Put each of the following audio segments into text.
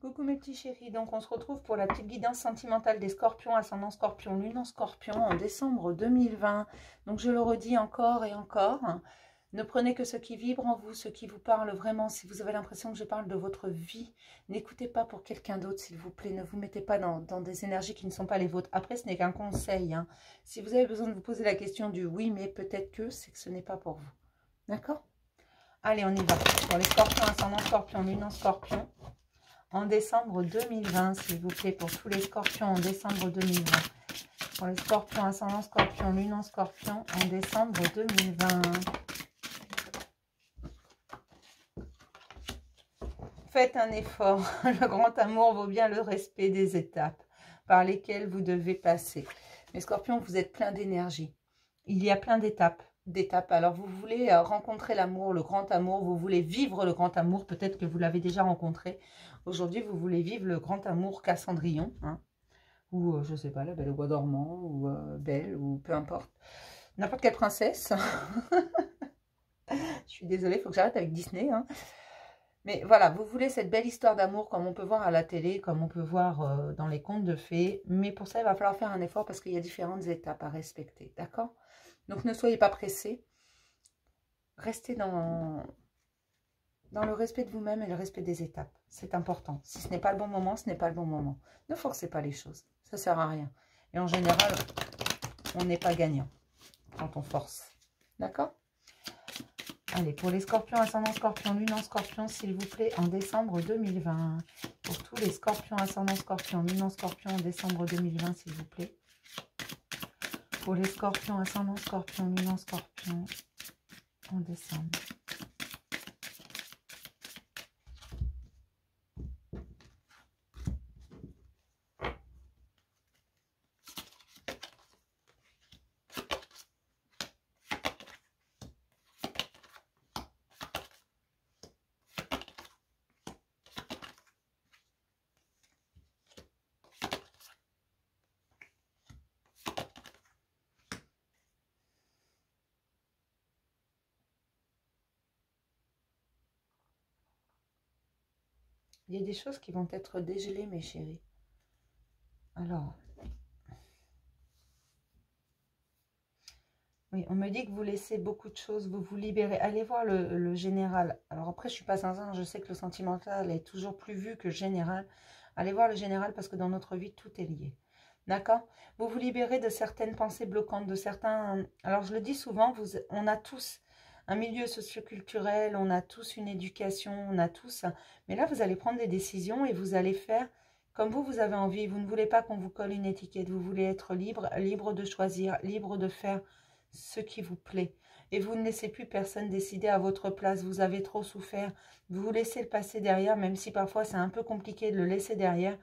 Coucou mes petits chéris, donc on se retrouve pour la petite guidance sentimentale des scorpions, ascendant scorpion, lune en scorpion en décembre 2020. Donc je le redis encore et encore, ne prenez que ce qui vibre en vous, ce qui vous parle vraiment. Si vous avez l'impression que je parle de votre vie, n'écoutez pas pour quelqu'un d'autre s'il vous plaît, ne vous mettez pas dans des énergies qui ne sont pas les vôtres. Après ce n'est qu'un conseil, hein. Si vous avez besoin de vous poser la question du oui mais peut-être que, c'est que ce n'est pas pour vous. D'accord? Allez, on y va. Pour les scorpions, ascendant scorpion, lune en scorpion. En décembre 2020, s'il vous plaît, pour tous les scorpions en décembre 2020. Pour les scorpions, ascendant scorpion, lune en scorpion, en décembre 2020. Faites un effort. Le grand amour vaut bien le respect des étapes par lesquelles vous devez passer. Les scorpions, vous êtes plein d'énergie. Il y a plein d'étapes. Alors, vous voulez rencontrer l'amour, le grand amour. Vous voulez vivre le grand amour. Peut-être que vous l'avez déjà rencontré. Aujourd'hui, vous voulez vivre le grand amour qu'à Cendrillon, hein, ou, je ne sais pas, la Belle au bois dormant, ou Belle, ou peu importe. N'importe quelle princesse. Je suis désolée, il faut que j'arrête avec Disney. Hein. Mais voilà, vous voulez cette belle histoire d'amour comme on peut voir à la télé, comme on peut voir dans les contes de fées. Mais pour ça, il va falloir faire un effort parce qu'il y a différentes étapes à respecter, d'accord? Donc, ne soyez pas pressés. Restez dans le respect de vous-même et le respect des étapes. C'est important. Si ce n'est pas le bon moment, ce n'est pas le bon moment. Ne forcez pas les choses. Ça ne sert à rien. Et en général, on n'est pas gagnant quand on force. D'accord? Allez, pour les scorpions, ascendant scorpion, lune en scorpion, s'il vous plaît, en décembre 2020. Pour tous les scorpions, ascendant scorpion, lune en scorpion, en décembre 2020, s'il vous plaît. Pour les scorpions, ascendant scorpion, lune en scorpion, en décembre. Il y a des choses qui vont être dégelées, mes chéris. Alors, oui, on me dit que vous laissez beaucoup de choses, vous vous libérez. Allez voir le général. Alors après, je ne suis pas zinzin, je sais que le sentimental est toujours plus vu que le général. Allez voir le général parce que dans notre vie, tout est lié. D'accord? Vous vous libérez de certaines pensées bloquantes, de certains... Alors, je le dis souvent, on a tous un milieu socioculturel, on a tous une éducation, on a tous... Mais là, vous allez prendre des décisions et vous allez faire comme vous avez envie. Vous ne voulez pas qu'on vous colle une étiquette. Vous voulez être libre, libre de choisir, libre de faire ce qui vous plaît. Et vous ne laissez plus personne décider à votre place. Vous avez trop souffert. Vous vous laissez le passé derrière, même si parfois c'est un peu compliqué de le laisser derrière.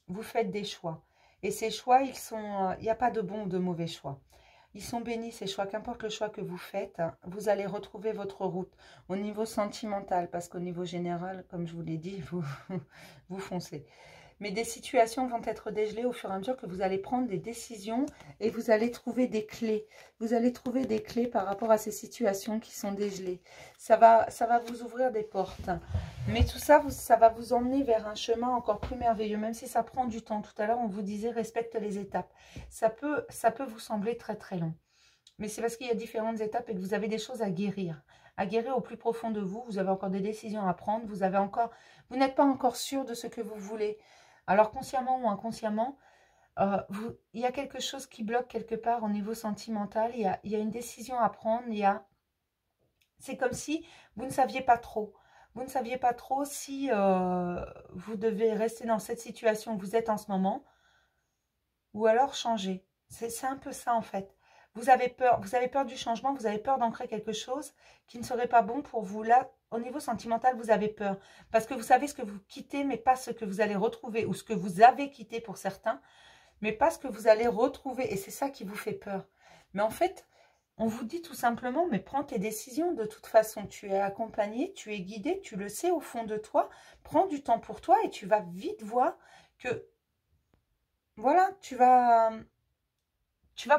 Vous faites des choix. Et ces choix, il n'y a pas de bon ou de mauvais choix. Ils sont bénis, ces choix. Qu'importe le choix que vous faites, vous allez retrouver votre route au niveau sentimental. Parce qu'au niveau général, comme je vous l'ai dit, vous foncez. Mais des situations vont être dégelées au fur et à mesure que vous allez prendre des décisions et vous allez trouver des clés. Vous allez trouver des clés par rapport à ces situations qui sont dégelées. Ça va vous ouvrir des portes. Mais tout ça, ça va vous emmener vers un chemin encore plus merveilleux, même si ça prend du temps. Tout à l'heure, on vous disait respecte les étapes. Ça peut vous sembler très très long. Mais c'est parce qu'il y a différentes étapes et que vous avez des choses à guérir. À guérir au plus profond de vous. Vous avez encore des décisions à prendre. Vous n'êtes pas encore sûr de ce que vous voulez. Alors, consciemment ou inconsciemment, il y a quelque chose qui bloque quelque part au niveau sentimental. Il y a une décision à prendre. C'est comme si vous ne saviez pas trop. Vous ne saviez pas trop si vous devez rester dans cette situation où vous êtes en ce moment ou alors changer. C'est un peu ça, en fait. Vous avez peur du changement, vous avez peur d'ancrer quelque chose qui ne serait pas bon pour vous. Là, au niveau sentimental, vous avez peur. Parce que vous savez ce que vous quittez, mais pas ce que vous allez retrouver. Ou ce que vous avez quitté pour certains, mais pas ce que vous allez retrouver. Et c'est ça qui vous fait peur. Mais en fait, on vous dit tout simplement, mais prends tes décisions. De toute façon, tu es accompagné, tu es guidé, tu le sais au fond de toi. Prends du temps pour toi et tu vas vite voir que, voilà, tu vas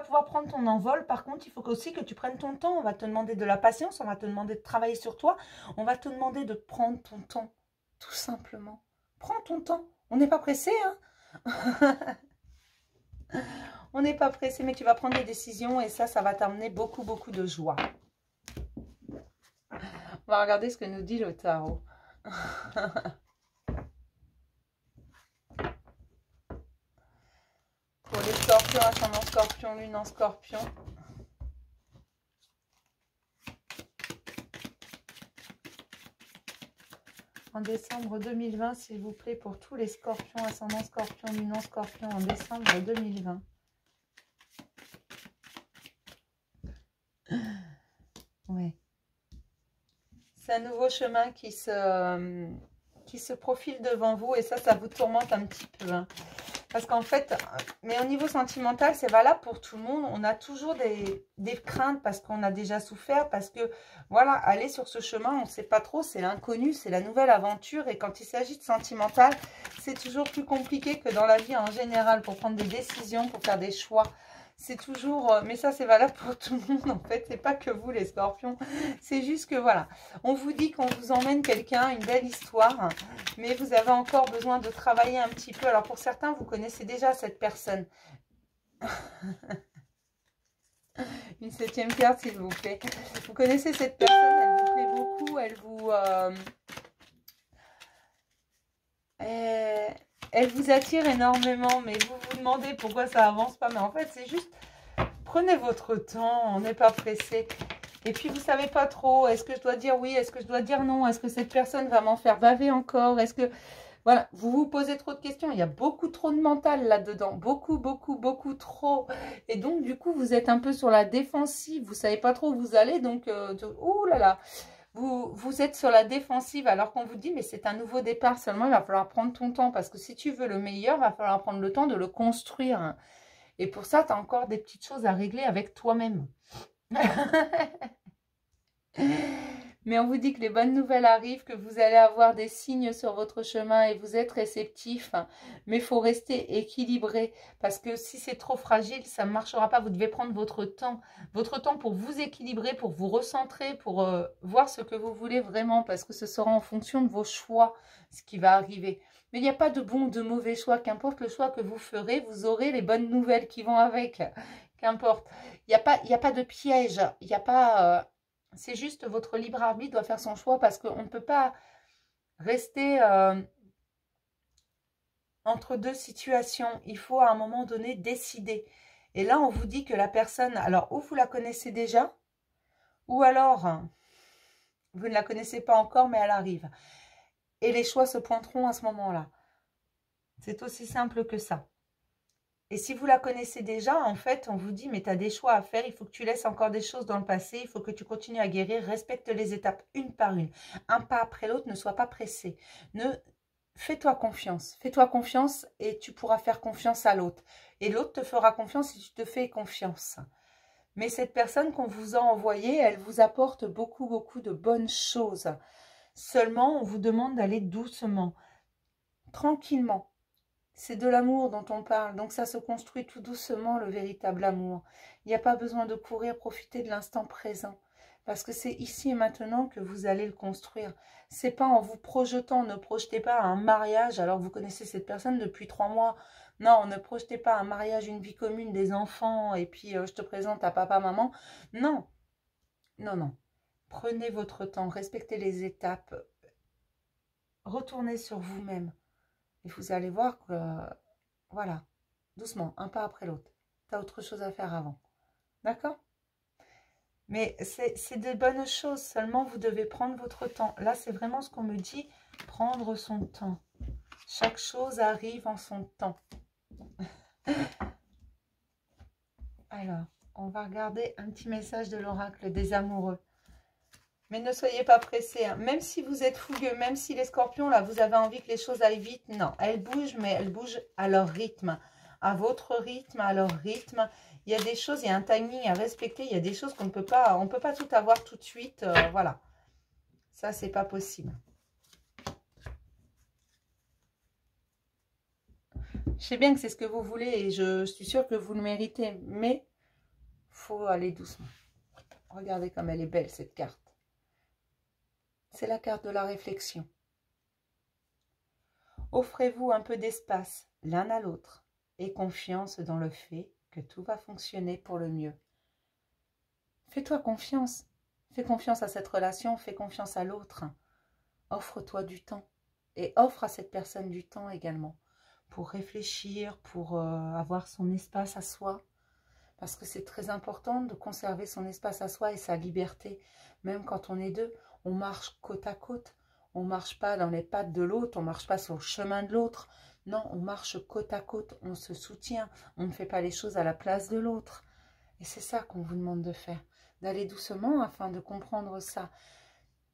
pouvoir prendre ton envol. Par contre, il faut aussi que tu prennes ton temps. On va te demander de la patience, on va te demander de travailler sur toi. On va te demander de prendre ton temps, tout simplement. Prends ton temps. On n'est pas pressé, hein. On n'est pas pressé, mais tu vas prendre des décisions et ça va t'amener beaucoup, beaucoup de joie. On va regarder ce que nous dit le tarot. Pour les scorpions, ascendant scorpion, lune en scorpion. En décembre 2020, s'il vous plaît, pour tous les scorpions, ascendant scorpion, lune en scorpion, en décembre 2020. Ouais. C'est un nouveau chemin qui se profile devant vous et ça vous tourmente un petit peu. Hein. Parce qu'en fait, mais au niveau sentimental, c'est valable pour tout le monde. On a toujours des craintes parce qu'on a déjà souffert. Parce que, voilà, aller sur ce chemin, on ne sait pas trop. C'est l'inconnu, c'est la nouvelle aventure. Et quand il s'agit de sentimental, c'est toujours plus compliqué que dans la vie en général. Pour prendre des décisions, pour faire des choix. C'est toujours... mais ça, c'est valable pour tout le monde, en fait. C'est pas que vous, les scorpions. C'est juste que, voilà. On vous dit qu'on vous emmène quelqu'un, une belle histoire. Mais vous avez encore besoin de travailler un petit peu. Alors, pour certains, vous connaissez déjà cette personne. Une 7e carte, s'il vous plaît. Vous connaissez cette personne, elle vous plaît beaucoup. Elle vous attire énormément, mais vous vous demandez pourquoi ça avance pas. Mais en fait, c'est juste, prenez votre temps, on n'est pas pressé. Et puis, vous savez pas trop, est-ce que je dois dire oui, est-ce que je dois dire non, est-ce que cette personne va m'en faire baver encore, est-ce que... Voilà, vous vous posez trop de questions, il y a beaucoup trop de mental là-dedans, beaucoup, beaucoup, beaucoup trop. Et donc, du coup, vous êtes un peu sur la défensive, vous savez pas trop où vous allez, donc, ouh là là. Vous êtes sur la défensive alors qu'on vous dit, mais c'est un nouveau départ seulement, il va falloir prendre ton temps. Parce que si tu veux le meilleur, il va falloir prendre le temps de le construire. Et pour ça, tu as encore des petites choses à régler avec toi-même. Mais on vous dit que les bonnes nouvelles arrivent, que vous allez avoir des signes sur votre chemin et vous êtes réceptif. Mais il faut rester équilibré parce que si c'est trop fragile, ça ne marchera pas. Vous devez prendre votre temps pour vous équilibrer, pour vous recentrer, pour voir ce que vous voulez vraiment parce que ce sera en fonction de vos choix ce qui va arriver. Mais il n'y a pas de bon ou de mauvais choix. Qu'importe le choix que vous ferez, vous aurez les bonnes nouvelles qui vont avec. Qu'importe. Il n'y a pas de piège. Il n'y a pas... c'est juste votre libre arbitre doit faire son choix parce qu'on ne peut pas rester entre deux situations. Il faut à un moment donné décider. Et là, on vous dit que la personne, alors ou vous la connaissez déjà, ou alors vous ne la connaissez pas encore, mais elle arrive. Et les choix se pointeront à ce moment-là. C'est aussi simple que ça. Et si vous la connaissez déjà, en fait, on vous dit, mais tu as des choix à faire, il faut que tu laisses encore des choses dans le passé, il faut que tu continues à guérir, respecte les étapes une par une, un pas après l'autre, ne sois pas pressé. Fais-toi confiance et tu pourras faire confiance à l'autre. Et l'autre te fera confiance si tu te fais confiance. Mais cette personne qu'on vous a envoyée, elle vous apporte beaucoup, beaucoup de bonnes choses. Seulement, on vous demande d'aller doucement, tranquillement. C'est de l'amour dont on parle, donc ça se construit tout doucement, le véritable amour. Il n'y a pas besoin de courir, profiter de l'instant présent, parce que c'est ici et maintenant que vous allez le construire. C'est pas en vous projetant, ne projetez pas un mariage, alors vous connaissez cette personne depuis 3 mois. Non, ne projetez pas un mariage, une vie commune, des enfants, et puis je te présente à papa, maman. Non, non, non. Prenez votre temps, respectez les étapes, retournez sur vous-même. Et vous allez voir que, voilà, doucement, un pas après l'autre. Tu as autre chose à faire avant. D'accord? Mais c'est de bonnes choses, seulement vous devez prendre votre temps. Là, c'est vraiment ce qu'on me dit, prendre son temps. Chaque chose arrive en son temps. Alors, on va regarder un petit message de l'oracle des amoureux. Mais ne soyez pas pressés, hein. Même si vous êtes fougueux, même si les scorpions, là, vous avez envie que les choses aillent vite, non. Elles bougent, mais elles bougent à leur rythme. À votre rythme, à leur rythme. Il y a des choses, il y a un timing à respecter. Il y a des choses qu'on ne peut pas, on peut pas tout avoir tout de suite. Voilà. Ça, c'est pas possible. Je sais bien que c'est ce que vous voulez et je suis sûre que vous le méritez. Mais il faut aller doucement. Regardez comme elle est belle, cette carte. C'est la carte de la réflexion. Offrez-vous un peu d'espace l'un à l'autre et confiance dans le fait que tout va fonctionner pour le mieux. Fais-toi confiance. Fais confiance à cette relation, fais confiance à l'autre. Offre-toi du temps et offre à cette personne du temps également pour réfléchir, pour avoir son espace à soi. Parce que c'est très important de conserver son espace à soi et sa liberté. Même quand on est deux, on marche côte à côte. On ne marche pas dans les pattes de l'autre, on ne marche pas sur le chemin de l'autre. Non, on marche côte à côte, on se soutient. On ne fait pas les choses à la place de l'autre. Et c'est ça qu'on vous demande de faire. D'aller doucement afin de comprendre ça.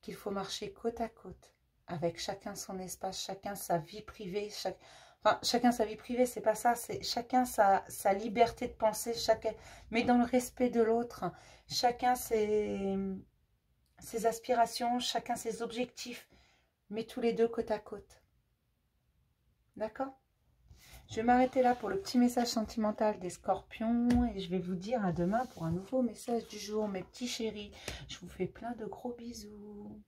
Qu'il faut marcher côte à côte. Avec chacun son espace, chacun sa vie privée, chacun sa vie privée, c'est pas ça, c'est chacun sa liberté de penser, chacun, mais dans le respect de l'autre, chacun ses aspirations, chacun ses objectifs, mais tous les deux côte à côte. D'accord? Je vais m'arrêter là pour le petit message sentimental des scorpions et je vais vous dire à demain pour un nouveau message du jour, mes petits chéris. Je vous fais plein de gros bisous.